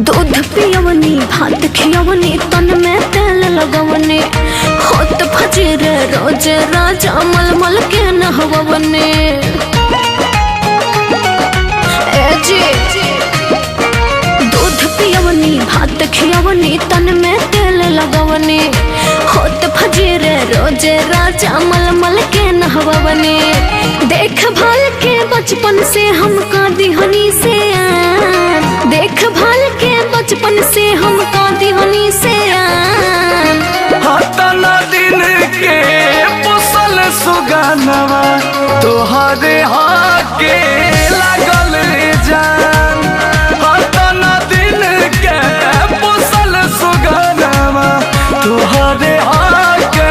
दूध पियवनी भात खियवनी तन में तेल लगवनी होत फजीर रोज राजा मलमल के नहवनी। दूध पियवनी भात खियवनी तन में तेल लगवनी होत फजीर रोज राजा मलमल के नहवनी। देखभाल के बचपन से हमका दिहनी से देखभाल के बचपन से हमका दिहनी से हतना दिन के पोसल सुगानवा तोहरे हाके लागल जान। हतना दिन के पोसल सुगानवा तोहरे हाके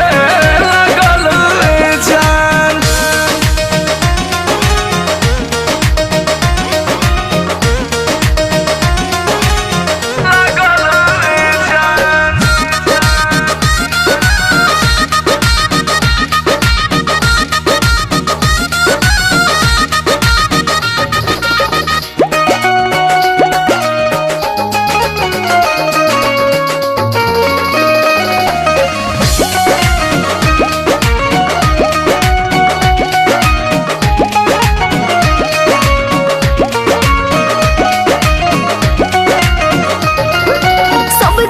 लागल जान।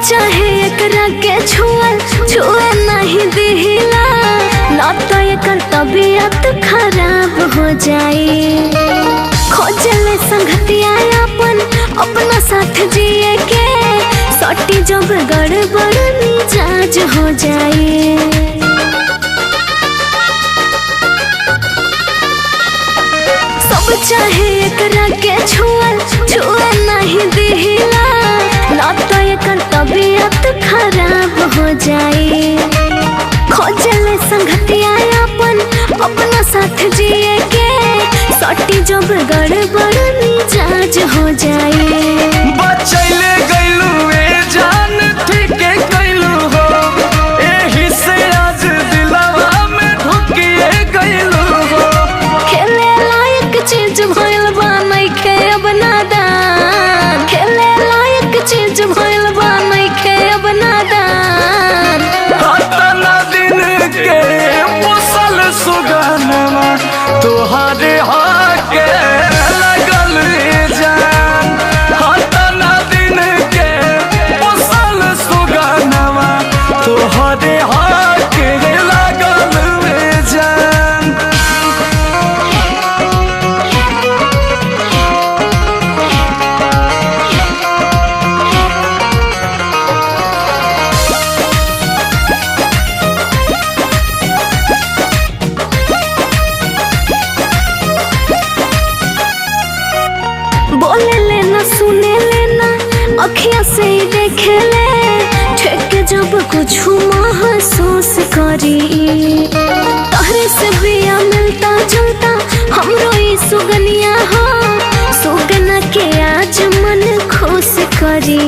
चाहे एकरा के छुए नहीं दिहिला ना तो एकर तबीयत खराब हो जाए। खोजले संगतिया अपना साथ जिए के सटी जब गड़बड़ मिजाज हो जाए। सब चाहे एकरा के छुए नहीं दिहिला ना तो एकर तबीयत खराब हो जाए। खोजले संगतिया अपना साथ जिए के सटी जब गड़बड़ मिजाज हो जाए। बचैले गइलू ए जान ठीके कइलू हो एही से आज दिलवा में ढुकिए गइलू हो। खेले लायक चीज भइल बा नइखे अब नादान। खेले लायक चीज भइल बा नइखे अब नादान। हतना दिन के पोसल सुगानवा तोहरे हाके लागल जान। हतना दिन के पोसल सुगानवा तोहरे हाके लागल जान। बोले लेना सुने लेना अखियां से ही देखे ले ठेके जब कुछ महसूस करी। तहरे से बिया मिलता जुलता हमरो ई सुगनिया हो सुगना के आज मन खुश करी।